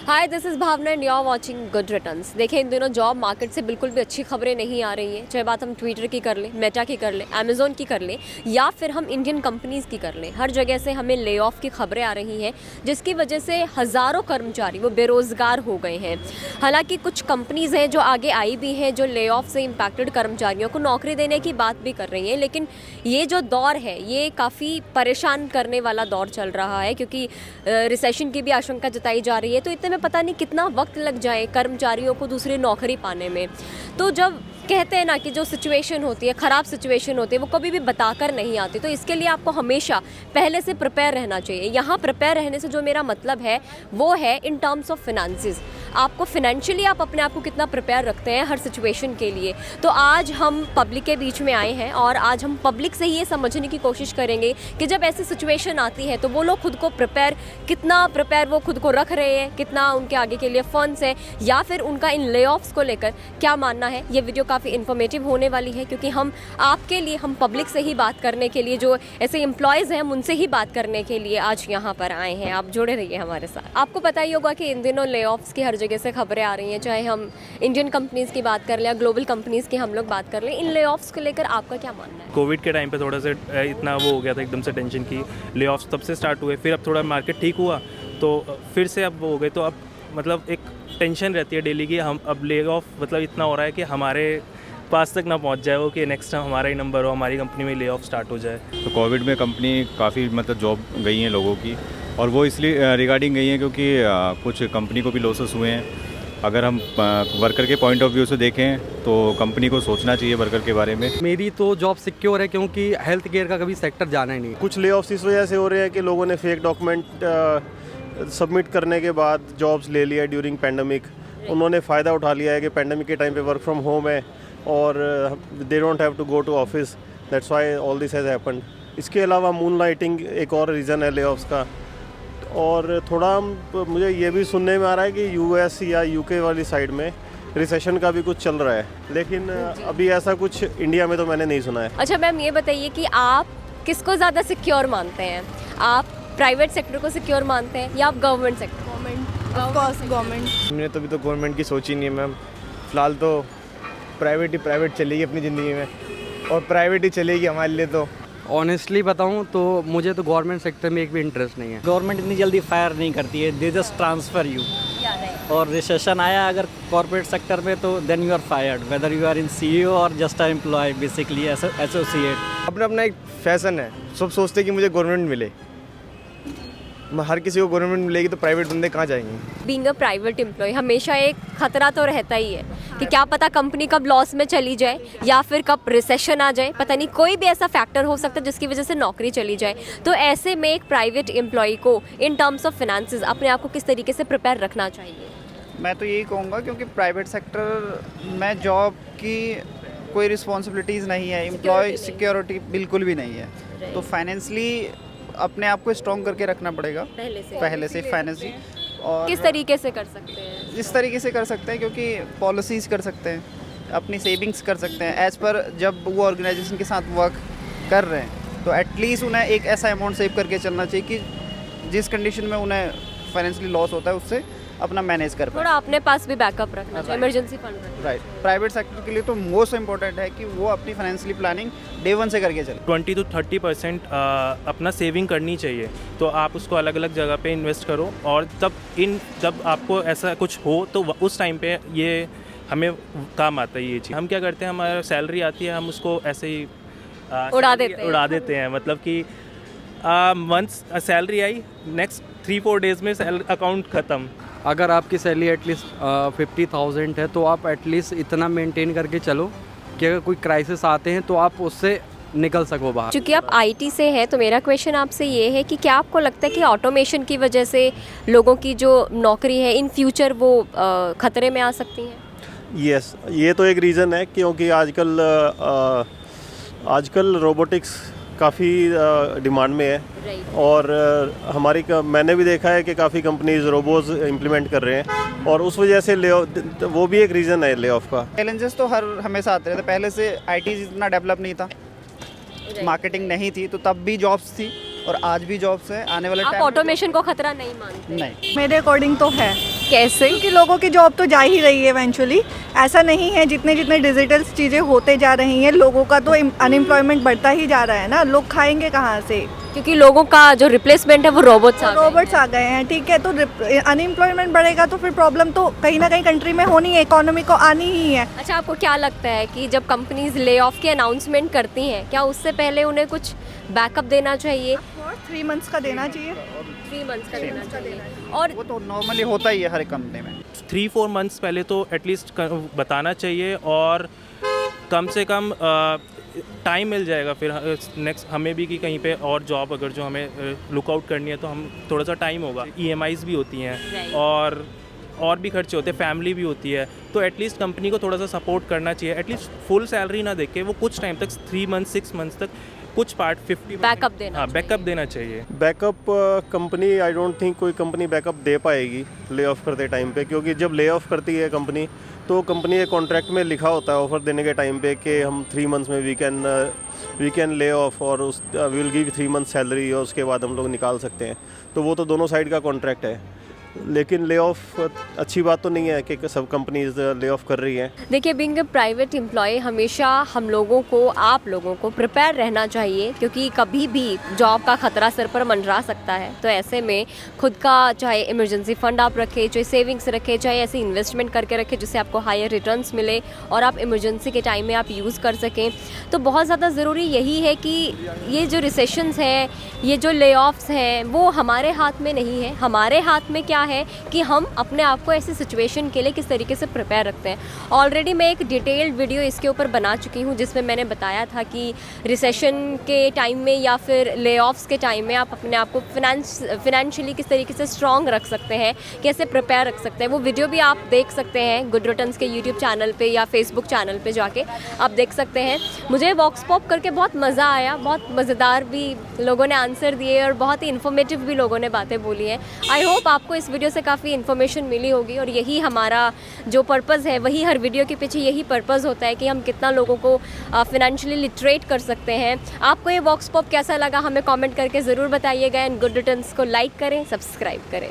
Hi, this is Bhavna and you are watching good returns. देखिए, इन दिनों जॉब मार्केट से बिल्कुल भी अच्छी खबरें नहीं आ रही हैं। चाहे बात हम ट्विटर की कर लें, मेटा की कर लें, अमेज़ॉन की कर लें, या फिर हम इंडियन कंपनीज़ की कर लें। हर जगह से हमें ले ऑफ की खबरें आ रही हैं, जिसकी वजह से हज़ारों कर्मचारी वो बेरोज़गार हो गए हैं। हालांकि कुछ कंपनीज़ हैं जो आगे आई भी हैं, जो ले ऑफ से इम्पैक्टेड कर्मचारियों को नौकरी देने की बात भी कर रही हैं। लेकिन ये जो दौर है, ये काफ़ी परेशान करने वाला दौर चल रहा है, क्योंकि रिसेशन की भी आशंका जताई जा रही है। तो इतने में पता नहीं कितना वक्त लग जाए कर्मचारियों को दूसरी नौकरी पाने में। तो जब कहते हैं ना कि जो सिचुएशन होती है, ख़राब सिचुएशन होती है, वो कभी भी बताकर नहीं आती। तो इसके लिए आपको हमेशा पहले से प्रिपेयर रहना चाहिए। यहाँ प्रिपेयर रहने से जो मेरा मतलब है वो है इन टर्म्स ऑफ फिनेंसेस। आपको फिनेंशियली आप अपने आप को कितना प्रिपेयर रखते हैं हर सिचुएशन के लिए। तो आज हम पब्लिक के बीच में आए हैं और आज हम पब्लिक से ही ये समझने की कोशिश करेंगे कि जब ऐसी सिचुएशन आती है तो वो लोग खुद को कितना प्रिपेयर वो खुद को रख रहे हैं, कितना उनके आगे के लिए फंड्स है, या फिर उनका इन ले ऑफ्स को लेकर क्या मानना है। ये वीडियो काफ़ी इन्फॉर्मेटिव होने वाली है, क्योंकि हम आपके लिए, हम पब्लिक से ही बात करने के लिए, जो ऐसे एम्प्लॉयज़ हैं हम उनसे ही बात करने के लिए आज यहाँ पर आए हैं। आप जुड़े रहिए हमारे साथ। आपको पता ही होगा कि इन दिनों ले ऑफ्स की हर जगह से खबरें आ रही हैं, चाहे हम इंडियन कंपनीज़ की बात कर लें या ग्लोबल कंपनीज़ की हम लोग बात कर लें। इन ले ऑफ्स को लेकर आपका क्या मानना है? कोविड के टाइम पे थोड़ा सा इतना वो हो गया था, एकदम से टेंशन की ले ऑफ्स तब से स्टार्ट हुए। फिर अब थोड़ा मार्केट ठीक हुआ तो फिर से अब वो हो गए। तो अब मतलब एक टेंशन रहती है डेली की, हम अब ले ऑफ मतलब इतना हो रहा है कि हमारे पास तक ना पहुंच जाए वो, कि नेक्स्ट टाइम हमारा ही नंबर हो, हमारी कंपनी में ले ऑफ स्टार्ट हो जाए। तो कोविड में कंपनी काफ़ी मतलब जॉब गई हैं लोगों की, और वो इसलिए रिगार्डिंग गई हैं क्योंकि कुछ कंपनी को भी लॉसेस हुए हैं। अगर हम वर्कर के पॉइंट ऑफ व्यू से देखें तो कंपनी को सोचना चाहिए वर्कर के बारे में। मेरी तो जॉब सिक्योर है, क्योंकि हेल्थ केयर का कभी सेक्टर जाना ही नहीं। कुछ ले ऑफ्स इस वजह से हो रहे हैं कि लोगों ने फेक डॉक्यूमेंट सबमिट करने के बाद जॉब्स ले लिया ड्यूरिंग पैंडमिक। उन्होंने फ़ायदा उठा लिया है कि पैंडमिक के टाइम पे वर्क फ्रॉम होम है और they don't have to go to office, that's why all this has happened. इसके अलावा मून लाइटिंग एक और रीज़न है ले ऑफ्स का। और थोड़ा मुझे ये भी सुनने में आ रहा है कि यूएस या यूके वाली साइड में रिसेशन का भी कुछ चल रहा है, लेकिन अभी ऐसा कुछ इंडिया में तो मैंने नहीं सुना है। अच्छा मैम, ये बताइए कि आप किसको ज़्यादा सिक्योर मानते हैं? आप प्राइवेट सेक्टर को सिक्योर मानते हैं या आप गवर्नमेंट सेक्टर? गवर्नमेंट। हमने तो अभी तो गवर्नमेंट की सोची नहीं है मैम। फ़िलहाल तो प्राइवेट चलेगी अपनी ज़िंदगी में, और प्राइवेट ही चलेगी हमारे लिए। तो ऑनेस्टली बताऊं तो मुझे तो गवर्नमेंट सेक्टर में एक भी इंटरेस्ट नहीं है। गवर्नमेंट इतनी जल्दी फायर नहीं करती है, दे जस्ट ट्रांसफ़र यू। और रिसेशन आया अगर कॉर्पोरेट सेक्टर में तो then you are fired, whether you are in CEO or just a employee, basically associate. अपना अपना एक फैशन है, सब सोचते हैं कि मुझे गवर्नमेंट मिले। हर किसी को गवर्नमेंट मिलेगी तो प्राइवेट बंदे कहाँ जाएंगे? बीइंग अ प्राइवेट एम्प्लॉय हमेशा एक खतरा तो रहता ही है कि क्या पता कंपनी कब लॉस में चली जाए या फिर कब रिसेशन आ जाए। पता नहीं, कोई भी ऐसा फैक्टर हो सकता है जिसकी वजह से नौकरी चली जाए। तो ऐसे में एक प्राइवेट एम्प्लॉय को इन टर्म्स ऑफ फिनेंसेस अपने आप को किस तरीके से प्रिपेयर रखना चाहिए? मैं तो यही कहूँगा, क्योंकि प्राइवेट सेक्टर में जॉब की कोई रिस्पॉन्सिबिलिटीज़ नहीं है, एम्प्लॉय सिक्योरिटी बिल्कुल भी नहीं है। तो फाइनेंशली अपने आप को स्ट्रॉन्ग करके रखना पड़ेगा पहले से फाइनेंशियली। और किस तरीके से कर सकते हैं? इस तरीके से कर सकते हैं क्योंकि पॉलिसीज़ कर सकते हैं, अपनी सेविंग्स कर सकते हैं एज़ पर जब वो ऑर्गेनाइजेशन के साथ वर्क कर रहे हैं। तो एटलीस्ट उन्हें एक ऐसा अमाउंट सेव करके चलना चाहिए कि जिस कंडीशन में उन्हें फाइनेंशियली लॉस होता है उससे अपना मैनेज कर पाए। थोड़ा अपने पास भी बैकअप रखना चाहिए, इमरजेंसी फंड रखना। राइट। प्राइवेट सेक्टर के लिए तो मोस्ट इम्पोर्टेंट है कि वो अपनी फाइनेंशियली प्लानिंग डे वन से करके चले। 20 to 30% अपना सेविंग करनी चाहिए। तो आप उसको अलग अलग जगह पे इन्वेस्ट करो, और जब आपको ऐसा कुछ हो तो उस टाइम पे ये हमें काम आता है ये चीज़। हम क्या करते हैं, हमारा सैलरी आती है, हम उसको ऐसे ही उड़ा देते हैं। मतलब कि मंथ्स सैलरी आई, नेक्स्ट 3-4 डेज़ में अकाउंट ख़त्म। अगर आपकी सैलरी एटलीस्ट 50,000 है तो आप एटलीस्ट इतना मेंटेन करके चलो कि अगर कोई क्राइसिस आते हैं तो आप उससे निकल सको बाहर। क्योंकि आप आईटी से हैं तो मेरा क्वेश्चन आपसे ये है कि क्या आपको लगता है कि ऑटोमेशन की वजह से लोगों की जो नौकरी है इन फ्यूचर वो खतरे में आ सकती हैं? यस, ये तो एक रीज़न है, क्योंकि आजकल रोबोटिक्स काफ़ी डिमांड में है। और मैंने भी देखा है कि काफ़ी कंपनीज रोबोट्स इम्प्लीमेंट कर रहे हैं, और उस वजह से वो भी एक रीज़न है ले ऑफ का। चैलेंजेस तो हमेशा आते रहते। पहले से आईटी इतना डेवलप नहीं था, मार्केटिंग नहीं थी, तो तब भी जॉब्स थी और आज भी जॉब्स है। आने वाले आप टाइम ऑटोमेशन को खतरा नहीं मानते? नहीं। मेरे अकॉर्डिंग तो है। कैसे? क्योंकि लोगों की जॉब तो जा ही रही है इवेंचुअली। ऐसा नहीं है, जितने जितने डिजिटल चीज़ें होते जा रही हैं लोगों का तो अनएम्प्लॉयमेंट बढ़ता ही जा रहा है ना। लोग खाएंगे कहाँ से? क्योंकि लोगों का जो रिप्लेसमेंट है वो रोबोट्स आ गए हैं। रोबोट्स आ गए हैं, ठीक है। तो अनएम्प्लॉयमेंट बढ़ेगा तो फिर प्रॉब्लम तो कहीं ना कहीं कंट्री में होनी है, इकोनॉमी को आनी ही है। अच्छा, आपको क्या लगता है कि जब कंपनीज ले ऑफ की अनाउंसमेंट करती हैं, क्या उससे पहले उन्हें कुछ बैकअप देना चाहिए? 3 मंथ्स का देना चाहिए। 3 मंथ्स का देना चाहिए। और वो तो नॉर्मली होता ही है हर एक कंपनी में। 3-4 मंथ्स पहले तो एटलीस्ट बताना चाहिए, और कम से कम टाइम मिल जाएगा फिर नेक्स्ट हमें भी कि कहीं पे और जॉब अगर जो हमें लुकआउट करनी है तो हम थोड़ा सा टाइम होगा। EMIs भी होती हैं और भी खर्चे होते हैं, फैमिली भी होती है, तो एटलीस्ट कंपनी को थोड़ा सा सपोर्ट करना चाहिए। एटलीस्ट फुल सैलरी ना देके वो कुछ टाइम तक 3 मंथ्स 6 मंथ्स तक कुछ पार्ट 50 बैकअप देना। हाँ, बैकअप देना चाहिए। Backup company I don't think कोई कंपनी बैकअप दे पाएगी ले ऑफ करते टाइम पे, क्योंकि जब ले ऑफ करती है कंपनी तो कंपनी के कॉन्ट्रैक्ट में लिखा होता है ऑफर देने के टाइम पे कि हम 3 मंथ्स में वी कैन ले ऑफ, और उस we will give 3 month salary, और उसके बाद हम लोग निकाल सकते हैं। तो वो तो दोनों साइड का कॉन्ट्रैक्ट है, लेकिन ले ऑफ अच्छी बात तो नहीं है कि सब कंपनीज ले ऑफ कर रही हैं। देखिए, बीइंग अ प्राइवेट एम्प्लॉय हमेशा हम लोगों को, आप लोगों को प्रिपेयर रहना चाहिए, क्योंकि कभी भी जॉब का खतरा सर पर मंडरा सकता है। तो ऐसे में खुद का चाहे इमरजेंसी फंड आप रखें, चाहे सेविंग्स रखें, चाहे ऐसी इन्वेस्टमेंट करके रखें जिससे आपको हायर रिटर्न्स मिले और आप इमरजेंसी के टाइम में आप यूज़ कर सकें। तो बहुत ज़्यादा ज़रूरी यही है कि ये जो रिसेशंस हैं, ये जो ले ऑफ्स हैं, वो हमारे हाथ में नहीं है। हमारे हाथ में क्या है कि हम अपने आप को ऐसी सिचुएशन के लिए किस तरीके से प्रिपेयर रखते हैं। ऑलरेडी मैं एक डिटेल्ड वीडियो इसके ऊपर बना चुकी हूँ जिसमें मैंने बताया था कि रिसेशन के टाइम में या फिर ले ऑफ्स के टाइम में आप अपने आप को फिनेंशियली किस तरीके से स्ट्रॉन्ग रख सकते हैं, कैसे प्रिपेयर रख सकते हैं। वो वीडियो भी आप देख सकते हैं गुड रिटर्न्स के यूट्यूब चैनल पे या फेसबुक चैनल पे जाके आप देख सकते हैं। मुझे वॉक्स पॉप करके बहुत मज़ा आया, बहुत मज़ेदार भी लोगों ने आंसर दिए और बहुत ही इन्फॉर्मेटिव भी लोगों ने बातें बोली हैं। आई होप आपको इस वीडियो से काफ़ी इन्फॉर्मेशन मिली होगी, और यही हमारा जो पर्पज़ है, वही हर वीडियो के पीछे यही पर्पज़ होता है कि हम कितना लोगों को फिनेंशियली लिटरेट कर सकते हैं। आपको ये वॉक्स पॉप कैसा लगा हमें कमेंट करके ज़रूर बताइएगा, एंड गुड रिटर्न्स को लाइक करें, सब्सक्राइब करें।